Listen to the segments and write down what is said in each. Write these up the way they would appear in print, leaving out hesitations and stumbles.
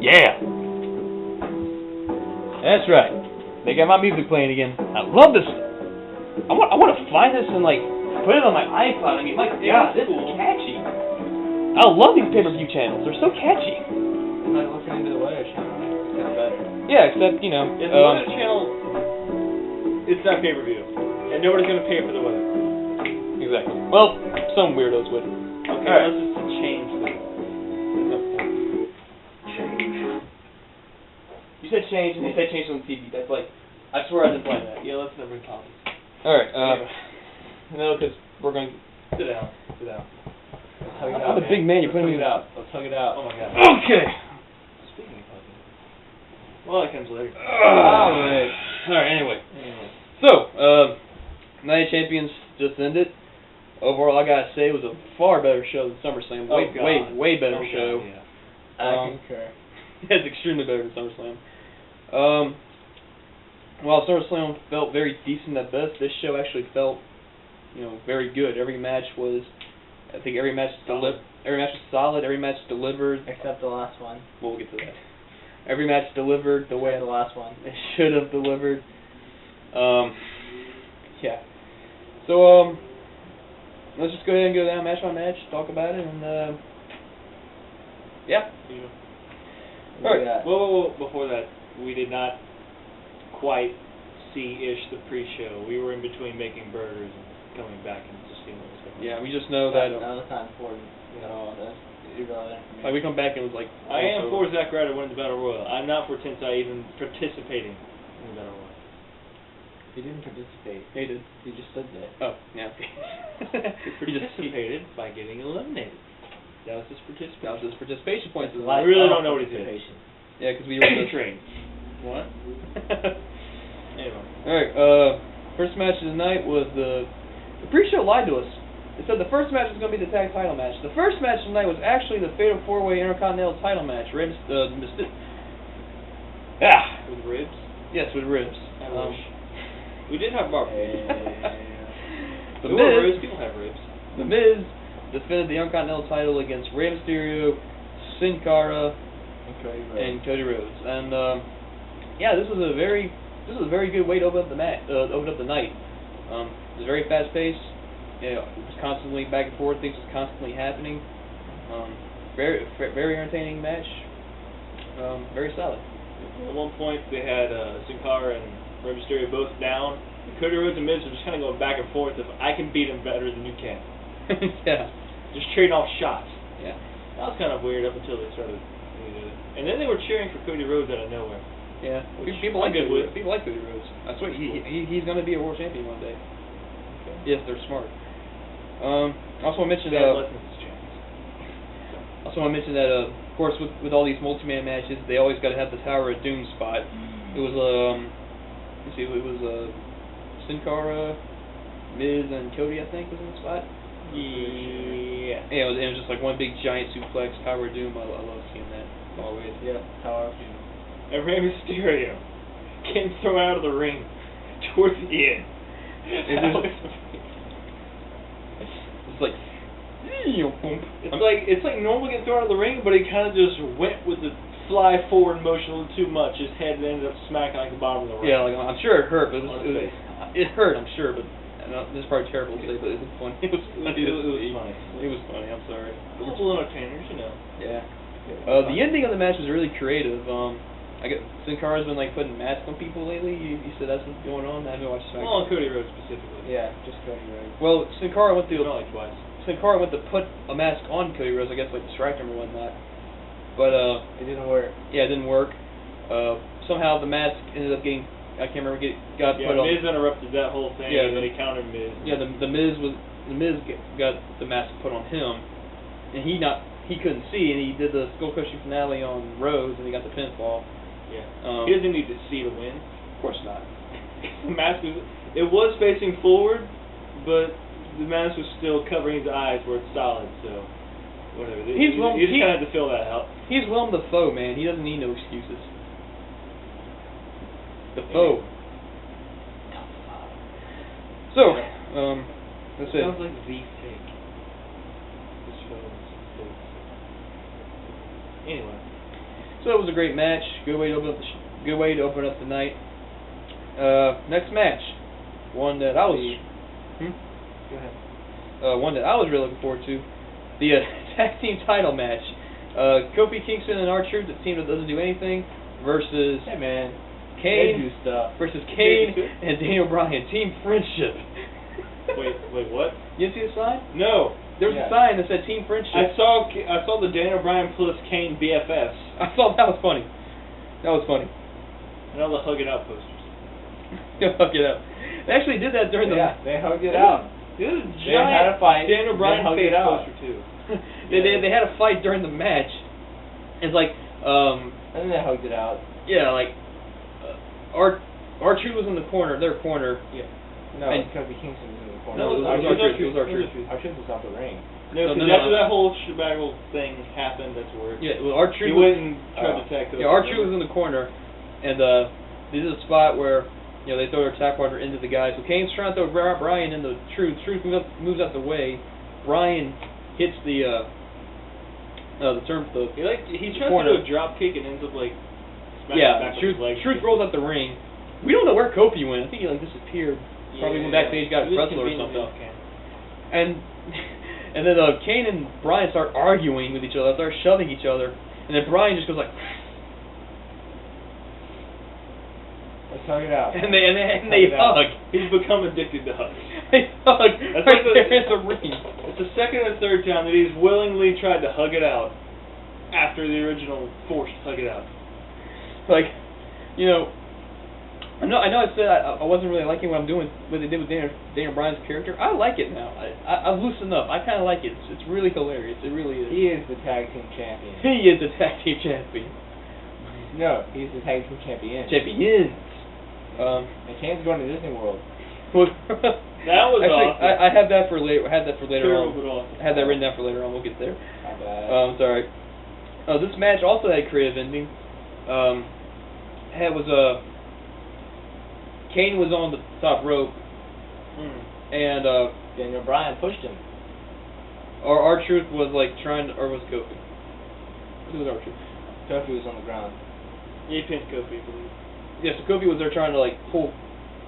Yeah. That's right. They got my music playing again. I love this. I want to find this and like put it on my iPod. I mean, my God, this is catchy. I love these pay-per-view channels. They're so catchy. Like looking into the weather channel. It's kind of better. Yeah, except the weather channel. It's not pay-per-view, and nobody's gonna pay for the weather. Exactly. Well, some weirdos would. Okay, right. let's just change this. You said change, and you said change on the TV. That's like, I swear I didn't plan that. Yeah, let's never call this. All right. No, because we're going. Sit down. Sit down. I'm a big man. You're putting me out. Let's hug it out. Oh my God. Okay. Speaking of hugging. Well, that comes later. Alright. Anyway. So, Night of Champions just ended. Overall, I gotta say, it was a far better show than SummerSlam. Way better show. Yeah. I concur. It's extremely better than SummerSlam. While SummerSlam felt very decent at best, this show actually felt, very good. Every match was, I think every match was solid. Every match delivered. Except the last one. Well, we'll get to that. Every match delivered the way the last one it should have delivered. Yeah. So let's just go ahead and go down match by match, talk about it, and yeah. Alright. Whoa. Before that, we did not quite see-ish the pre-show. We were in between making burgers and coming back and just seeing what was going on. Yeah, we just know that. That's not important at all. That's irrelevant. Like we come back and it was like. I am for Zack Ryder winning the Battle Royal. I'm not for Tensai even participating in the Battle Royal. He didn't participate. He did. He just stood there. Oh, yeah. He participated by getting eliminated. That was his participation. That was his participation points. I really don't know what he did. Yeah, because we were trained. What? Anyway. Alright, first match of the night was the pre-show lied to us. It said the first match was going to be the tag title match. The first match of the night was actually the Fatal 4-Way Intercontinental title match. With ribs? Yes, with ribs. I wish. We did have barbecue. People have ribs. The Miz defended the Intercontinental title against Rey Mysterio, Sin Cara, and Cody Rhodes. And yeah, this was a very good way to open up the night. It was very fast paced. It was constantly back and forth. Things was constantly happening. Very entertaining match. Very solid. At one point, they had Sin Cara and Rey Mysterio both down. Cody Rhodes and Miz were just kind of going back and forth of, I can beat him better than you can. Yeah. Just trading off shots. Yeah. That was kind of weird up until they started doing it. And then they were cheering for Cody Rhodes out of nowhere. Yeah. People like Cody Rhodes. I swear, he's going to be a world champion one day. Okay. Yes, they're smart. Also want to mention that. Of course, with all these multi-man matches, they always got to have the Tower of Doom spot. It was Sin Cara, Miz, and Cody, I think, was in the spot. Yeah. It was just like one big giant suplex, Tower of Doom. I love seeing that always. Yeah, Tower of Doom. And Rey Mysterio getting thrown out of the ring towards the end. It's like normal getting thrown out of the ring, but he kind of just went with the fly forward motion a little too much. His head ended up smacking like the bottom of the ring. Yeah, like I'm sure it hurt, but it hurt. I'm sure, but this is probably terrible to say, but it was funny. It was funny. It was funny. I'm sorry. Little entertainers, Yeah. The ending of the match was really creative. Sin Cara's been like putting masks on people lately. You said that's what's going on. I haven't watched SmackDown. Well, on Cody Rhodes specifically. Yeah, just Cody Rhodes. Well, Sin Cara went to twice. Sin Cara went to put a mask on Cody Rhodes, I guess, like distract him or whatnot. But it didn't work. Yeah, it didn't work. Somehow the mask ended up getting. I can't remember. Got put on. Miz interrupted that whole thing. Yeah, and then he countered Miz. Yeah, the Miz got the mask put on him, and he couldn't see, and he did the skull crushing finale on Rhodes, and he got the pinfall. Yeah. He doesn't need to see to win. Of course not. The mask was facing forward, but the mask was still covering his eyes where it's solid, so whatever. You just kind of had to fill that out. He's Willem Dafoe, man. He doesn't need no excuses. Dafoe. So, that's it. Sounds like the fake. This show is fake. Anyway. So it was a great match. Good way to open up the night. Next match, one that I was. Go ahead. One that I was really looking forward to, the tag team title match. Kofi Kingston and R-Truth, it seems it doesn't do anything, versus Hey man, Kane they do stuff. versus Kane and Daniel Bryan. Team Friendship. Wait, what? You didn't see the sign? No. There was a sign that said Team Friendship. I saw the Daniel Bryan plus Kane BFFs. I thought that was funny. That was funny. And all the hug it out posters. Hug it out. They actually did that during they hugged it out. This is They had a fight. Daniel Bryan hugged face it out. poster too. They had a fight during the match. It's like and then they hugged it out. yeah, like R-Truth was in the corner, their corner. Yeah. No, And- Kofi Kingston was in the corner. No, it was R-Truth. R-Truth. It was R-Truth. R-Truth was off the ring. No, No, because no, after no. that whole shebaggle thing happened, that's where Yeah, well, R-Truth he was, went and tried to attack. yeah, R-Truth was in the corner, and this is a spot where they throw their tap partner into the guy. So Kane's trying to throw Bryan into Truth. Truth moves out the way. Bryan hits the he tries corner. to do a drop kick and ends up like smacking Yeah, back Truth with his legs. rolls out the ring. We don't know where Kofi went. I think he disappeared. Probably went backstage, got a He was pretzel or conveniently something. off camera. And then Kane and Bryan start arguing with each other, start shoving each other, and then Bryan just goes like, Let's hug it out. and they hug. He's become addicted to hugs. They hug That's right like there in the ring. It's the second or third time that he's willingly tried to hug it out after the original forced hug it out. Like, I know I said I wasn't really liking what they did with Daniel Bryan's character. I like it now. I've loosened up. I kind of like it. It's really hilarious. It really is. He is the tag team champion. He is the tag team champion. No, he's the tag team champion. Champions. And Kane's going to Disney World. That was actually, awesome. I had that for later. I had that for later Terrible, on. but awesome. I had that written down for later on. We'll get there. Not bad. Sorry. This match also had a creative ending. Kane was on the top rope, and Daniel Bryan pushed him. R-Truth was like trying to, or was Kofi? It was R-Truth. Kofi was on the ground. He pinned Kofi, I believe. Yeah, so Kofi was there trying to like pull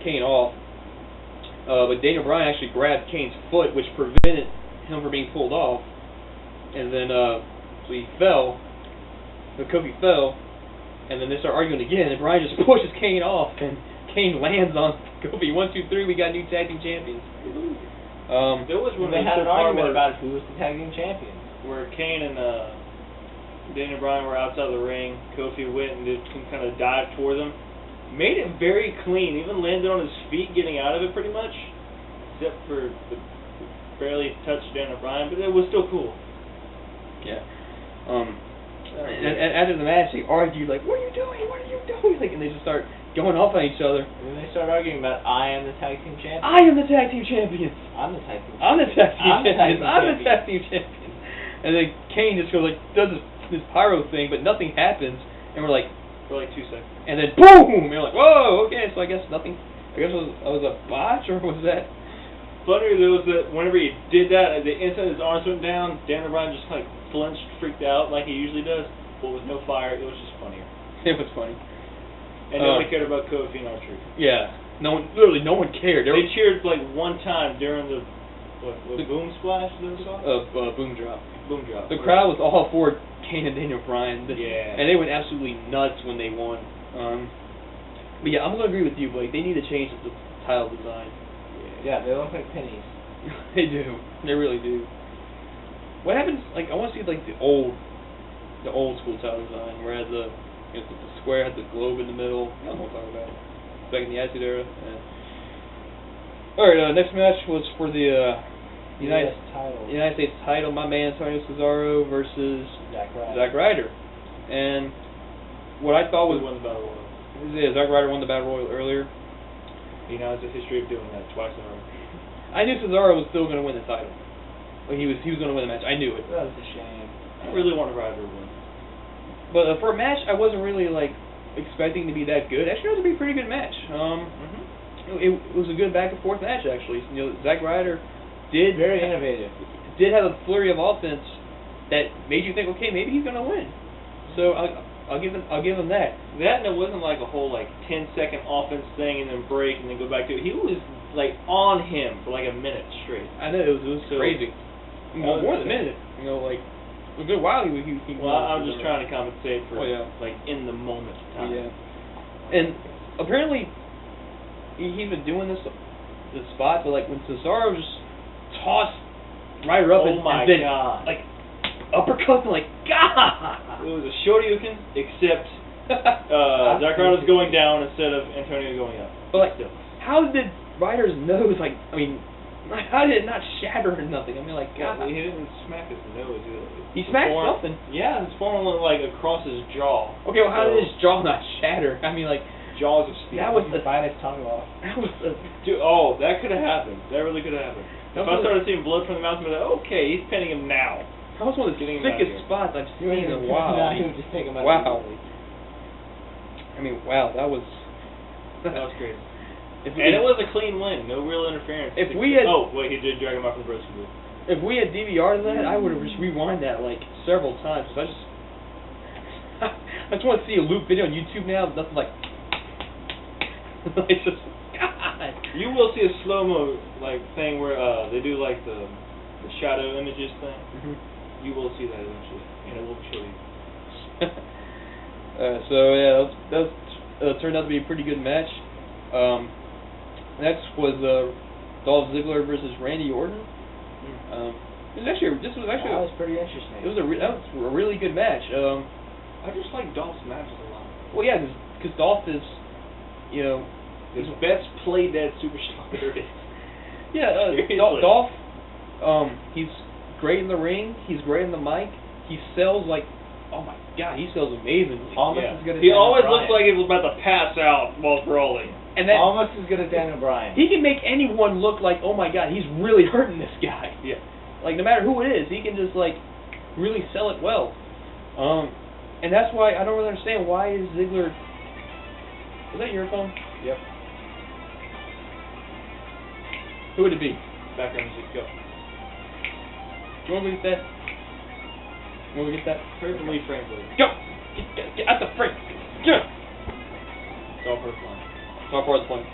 Kane off, but Daniel Bryan actually grabbed Kane's foot, which prevented him from being pulled off, and then so he fell. But Kofi fell, and then they start arguing again, and Bryan just pushes Kane off, and Kane lands on Kofi. 1, 2, 3. We got new tag team champions. There was when They had an argument about who was the tag team champion. where Kane and Daniel Bryan were outside the ring. Kofi went and did some kind of dive toward them. Made it very clean. Even landed on his feet getting out of it pretty much. Except for the barely touched Daniel Bryan, but it was still cool. Yeah. And after the match, they argued like, "What are you doing? What are you doing?" Like, and they just start going off on each other. And then they start arguing about I am the tag team champion. I am the tag team champion. I'm the tag team champion. I'm the tag team I'm the tag champion. team I'm the champion. tag team champion. And then Kane just goes like, does this pyro thing, but nothing happens. And we're like, For like 2 seconds. and then boom! And we're like, whoa, okay. So I guess nothing. I guess it was a botch, or was that? Funnier though is that whenever he did that, the instant his arms went down, Daniel Bryan just like flinched, freaked out like he usually does. But with no fire, it was just funnier. It was funny. And nobody cared about Kofi and R-Truth. Yeah. Literally no one cared. They cheered like one time during the boom splash, is that what it's called? Boom drop. Boom drop. The crowd was all for Kane and Daniel Bryan. Yeah. And they went absolutely nuts when they won. But yeah, I'm going to agree with you, Blake. They need to change the title design. Yeah, they look like pennies. They do. They really do. What happens, like, I want to see, like, the old school title design, where it had the square, had the globe in the middle. I don't know what I'm talking about. Back in the Attitude Era. Yeah. Alright, next match was for the United States title. My man, Antonio Cesaro versus Zack Ryder. And what I thought was... Who won the Battle Royal? Yeah, Zack Ryder won the Battle Royal earlier. He now has a history of doing that twice in a row. I knew Cesaro was still going to win the title. Like, he was going to win the match. I knew it. That was a shame. I really want Ryder to win. But for a match, I wasn't really like expecting to be that good. Actually, it was a pretty good match. It was a good back and forth match actually. Zack Ryder did very innovative. Did have a flurry of offense that made you think, okay, maybe he's going to win. So I'll give him that. That, and it wasn't like a whole like 10-second offense thing and then break and then go back to it. He was like on him for like a minute straight. I know it was So, crazy. More than a minute. You know, like a good while he Well, I'm just trying to compensate for like in the moment time. Yeah. And apparently he's been doing this spot, but like when Cesaro just tossed Ryder up and then God. like uppercut and like God. It was a Shoryuken, except Zack Ryder's going down instead of Antonio going up. But like, how did Ryder's nose how did it not shatter or nothing? I mean, like, God. Well, he didn't smack his nose either. He smacked something. Yeah, his form went like across his jaw. Okay, well, how did his jaw not shatter? I mean, like, jaws of steel. That was the bite his tongue off. That was Dude, that could have happened. That really could have happened. If I started seeing blood from the mouth, I'd be like, okay, he's pinning him now. That was one of the sickest spots I've seen in a while. No, he would just take him out. Wow. I mean, wow, that was crazy. And it was a clean win, no real interference. If we had, wait, he did drag him out from the broken move. If we had DVR'd that, I would have just rewind that like several times. I just want to see a loop video on YouTube now. Nothing like it's just God. You will see a slow mo like thing where they do like the shadow images thing. Mm-hmm. You will see that eventually, and it will show you. So yeah, that turned out to be a pretty good match. Next was Dolph Ziggler versus Randy Orton. This was pretty interesting. That was a really good match. I just like Dolph's matches a lot. Well, yeah, because Dolph is, his best play dead superstar there is. Yeah, Dolph. He's great in the ring. He's great in the mic. He sells like, oh my God, he sells amazingly. Almost as good as he Daniel always Bryan. looks like he was about to pass out while brawling. And that, almost as good as Daniel Bryan. He can make anyone look like, oh my God, he's really hurting this guy. Yeah. Like, no matter who it is, he can just, like, really sell it well. And that's why I don't really understand why is Ziggler... Is that your phone? Yep. Who would it be? Background music, go. You want to get that? You want to get that? Here's the lead frame, please. Go! Get out the frame! Get! It's all first line. It's all part of the point.